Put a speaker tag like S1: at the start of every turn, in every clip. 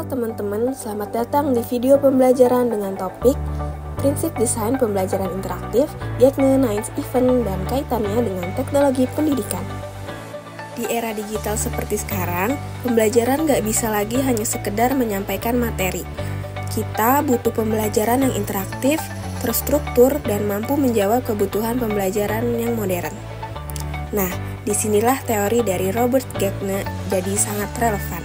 S1: teman-teman, selamat datang di video pembelajaran dengan topik Prinsip Desain Pembelajaran Interaktif, Gagne 9 Event, dan kaitannya dengan teknologi pendidikan. Di era digital seperti sekarang, pembelajaran nggak bisa lagi hanya sekedar menyampaikan materi. Kita butuh pembelajaran yang interaktif, terstruktur, dan mampu menjawab kebutuhan pembelajaran yang modern. Nah, disinilah teori dari Robert Gagne jadi sangat relevan.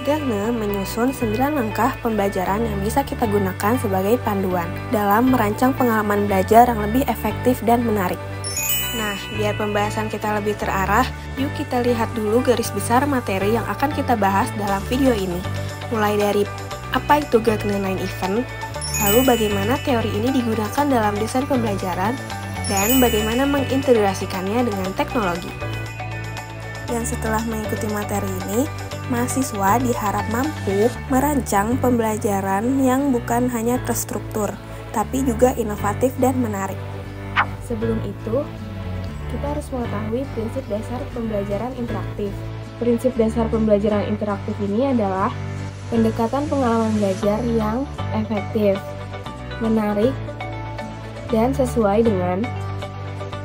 S1: Gagne menyusun 9 langkah pembelajaran yang bisa kita gunakan sebagai panduan dalam merancang pengalaman belajar yang lebih efektif dan menarik. Nah, biar pembahasan kita lebih terarah, yuk kita lihat dulu garis besar materi yang akan kita bahas dalam video ini. Mulai dari apa itu Gagne 9 Event, lalu bagaimana teori ini digunakan dalam desain pembelajaran, dan bagaimana mengintegrasikannya dengan teknologi. Dan setelah mengikuti materi ini, mahasiswa diharap mampu merancang pembelajaran yang bukan hanya terstruktur, tapi juga inovatif dan menarik. Sebelum itu, kita harus mengetahui prinsip dasar pembelajaran interaktif. Prinsip dasar pembelajaran interaktif ini adalah pendekatan pengalaman belajar yang efektif, menarik, dan sesuai dengan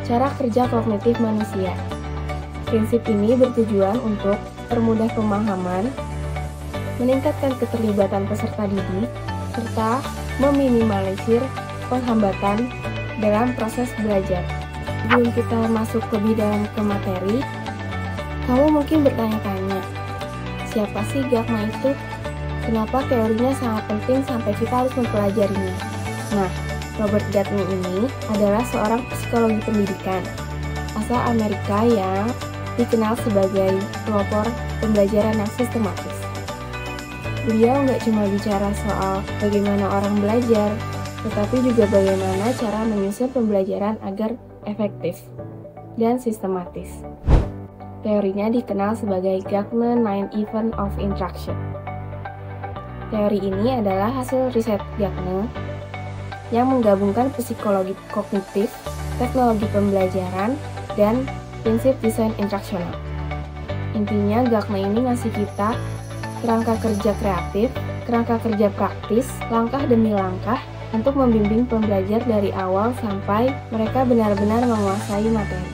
S1: cara kerja kognitif manusia. Prinsip ini bertujuan untuk permudah pemahaman, meningkatkan keterlibatan peserta didik, serta meminimalisir penghambatan dalam proses belajar. Sebelum kita masuk lebih dalam ke materi, kamu mungkin bertanya-tanya, siapa sih Gagne itu? Kenapa teorinya sangat penting sampai kita harus mempelajarinya? Nah, Robert Gagne ini adalah seorang psikologi pendidikan asal Amerika yang dikenal sebagai pelopor pembelajaran yang sistematis. Beliau nggak cuma bicara soal bagaimana orang belajar, tetapi juga bagaimana cara menyusun pembelajaran agar efektif dan sistematis. Teorinya dikenal sebagai Gagne 9 Event of Instruction. Teori ini adalah hasil riset Gagne yang menggabungkan psikologi kognitif, teknologi pembelajaran, dan prinsip desain instruksional. Intinya, Gagne ini ngasih kita kerangka kerja kreatif, kerangka kerja praktis, langkah demi langkah untuk membimbing pembelajar dari awal sampai mereka benar-benar menguasai materi.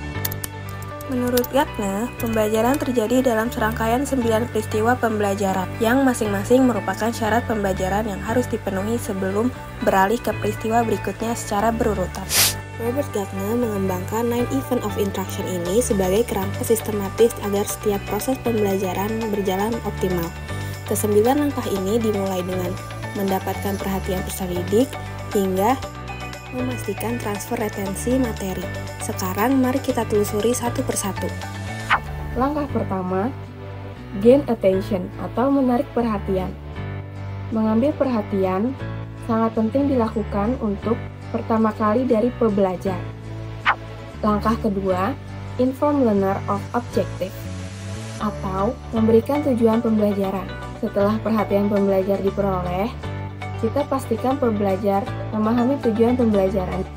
S1: Menurut Gagne, pembelajaran terjadi dalam serangkaian 9 peristiwa pembelajaran yang masing-masing merupakan syarat pembelajaran yang harus dipenuhi sebelum beralih ke peristiwa berikutnya secara berurutan. Robert Gagne mengembangkan 9 Event of Instruction ini sebagai kerangka sistematis agar setiap proses pembelajaran berjalan optimal. Kesembilan langkah ini dimulai dengan mendapatkan perhatian peserta didik hingga memastikan transfer retensi materi. Sekarang mari kita telusuri satu persatu. Langkah pertama, gain attention atau menarik perhatian. Mengambil perhatian sangat penting dilakukan untuk pertama kali dari pembelajar. Langkah kedua, inform learner of objective atau memberikan tujuan pembelajaran. Setelah perhatian pembelajar diperoleh, kita pastikan pembelajar memahami tujuan pembelajaran.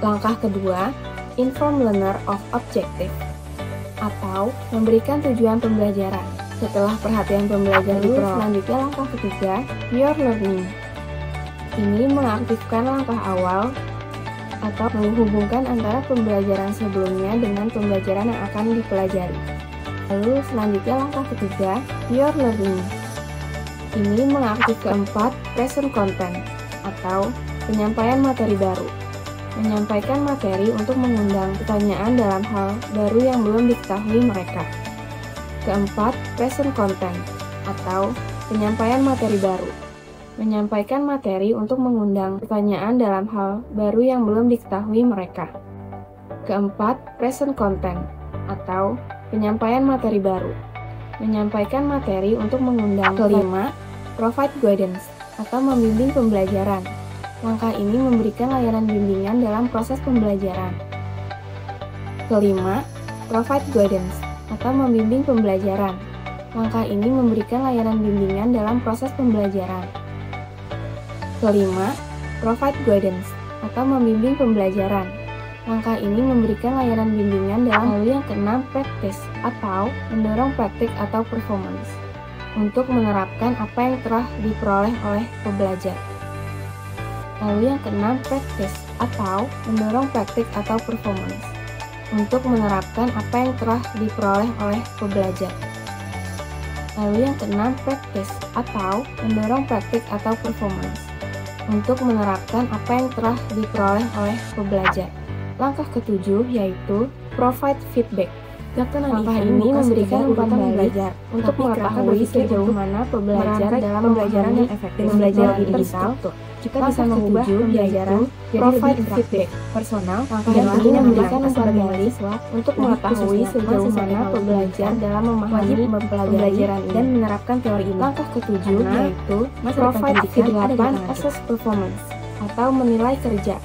S1: Langkah kedua, inform learner of objective atau memberikan tujuan pembelajaran. Setelah perhatian pembelajar diperoleh, selanjutnya langkah ketiga, your learning. Ini mengaktifkan langkah awal atau menghubungkan antara pembelajaran sebelumnya dengan pembelajaran yang akan dipelajari. Lalu selanjutnya langkah ketiga, your learning. Ini mengaktifkan keempat, present content atau penyampaian materi baru. Menyampaikan materi untuk mengundang pertanyaan dalam hal baru yang belum diketahui mereka. Keempat, present content atau penyampaian materi baru. Menyampaikan materi untuk mengundang pertanyaan dalam hal baru yang belum diketahui mereka. Keempat, present content atau penyampaian materi baru. Menyampaikan materi untuk mengundang. Kelima, provide guidance atau membimbing pembelajaran. Langkah ini memberikan layanan bimbingan dalam proses pembelajaran. Kelima, provide guidance atau membimbing pembelajaran. Langkah ini memberikan layanan bimbingan dalam proses pembelajaran. Kelima, provide guidance atau membimbing pembelajaran. Langkah ini memberikan layanan bimbingan dalam. Lalu yang keenam, practice atau mendorong praktik atau performance.
S2: untuk menerapkan apa yang telah diperoleh oleh pembelajar. Lalu yang keenam, practice atau mendorong praktik atau performance untuk menerapkan apa yang telah diperoleh oleh pembelajar. Lalu yang keenam, practice atau mendorong praktik atau performance untuk menerapkan apa yang telah diperoleh oleh pembelajar. Langkah ketujuh yaitu provide feedback. Langkah ini memberikan umpan balik untuk mengetahui sejauh mana pembelajar dalam pembelajaran yang efektif belajar digital. Kita bisa mengubah pembelajaran provide feedback personal. Langkah ini memberikan umpan balik untuk mengetahui sejauh mana pembelajar dalam memahami pembelajaran dan menerapkan teori ini. Langkah ketujuh yaitu provide feedback assess performance atau menilai kerja.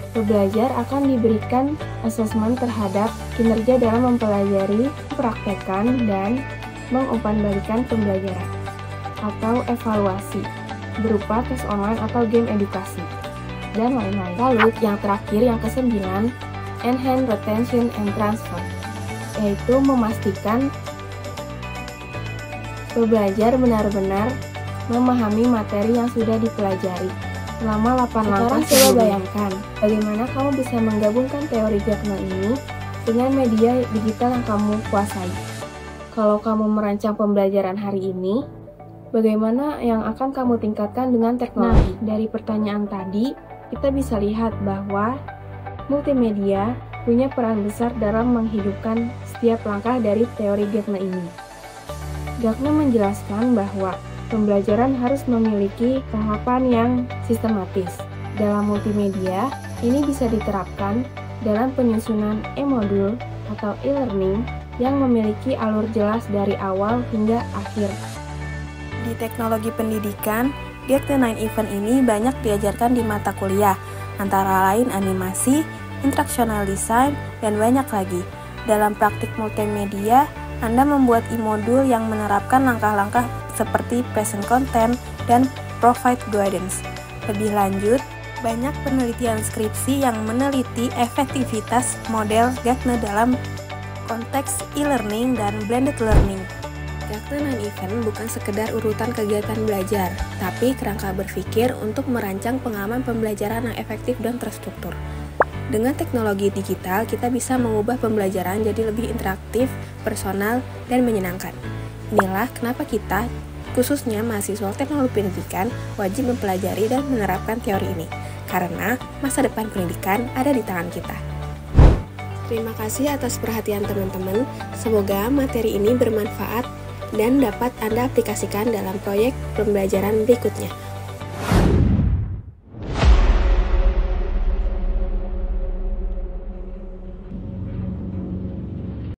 S2: Pembelajar akan diberikan asesmen terhadap kinerja dalam mempelajari, mempraktekkan, dan mengumpanbalikan pembelajaran atau evaluasi berupa tes online atau game edukasi dan lain-lain. Lalu yang terakhir, yang kesembilan, enhance retention and transfer, yaitu memastikan pembelajar benar-benar memahami materi yang sudah dipelajari selama 8 langkah. Coba bayangkan bagaimana kamu bisa menggabungkan teori Gagne ini dengan media digital yang kamu kuasai. Kalau kamu merancang pembelajaran hari ini, bagaimana yang akan kamu tingkatkan dengan teknologi? Dari pertanyaan tadi, kita bisa lihat bahwa multimedia punya peran besar dalam menghidupkan setiap langkah dari teori Gagne ini. Gagne menjelaskan bahwa pembelajaran harus memiliki tahapan yang sistematis. Dalam multimedia, ini bisa diterapkan dalam penyusunan e-modul atau e-learning yang memiliki alur jelas dari awal hingga akhir.
S1: Di teknologi pendidikan, Gagne 9 Event ini banyak diajarkan di mata kuliah, antara lain animasi, instructional design, dan banyak lagi. Dalam praktik multimedia, Anda membuat e-modul yang menerapkan langkah-langkah seperti present content dan provide guidance. Lebih lanjut, banyak penelitian skripsi yang meneliti efektivitas model Gagne dalam konteks e-learning dan blended learning. Gagne 9 Event bukan sekedar urutan kegiatan belajar, tapi kerangka berpikir untuk merancang pengalaman pembelajaran yang efektif dan terstruktur. Dengan teknologi digital, kita bisa mengubah pembelajaran jadi lebih interaktif, personal, dan menyenangkan. Inilah kenapa kita, khususnya mahasiswa teknologi pendidikan, wajib mempelajari dan menerapkan teori ini, karena masa depan pendidikan ada di tangan kita. Terima kasih atas perhatian teman-teman. Semoga materi ini bermanfaat dan dapat Anda aplikasikan dalam proyek pembelajaran berikutnya.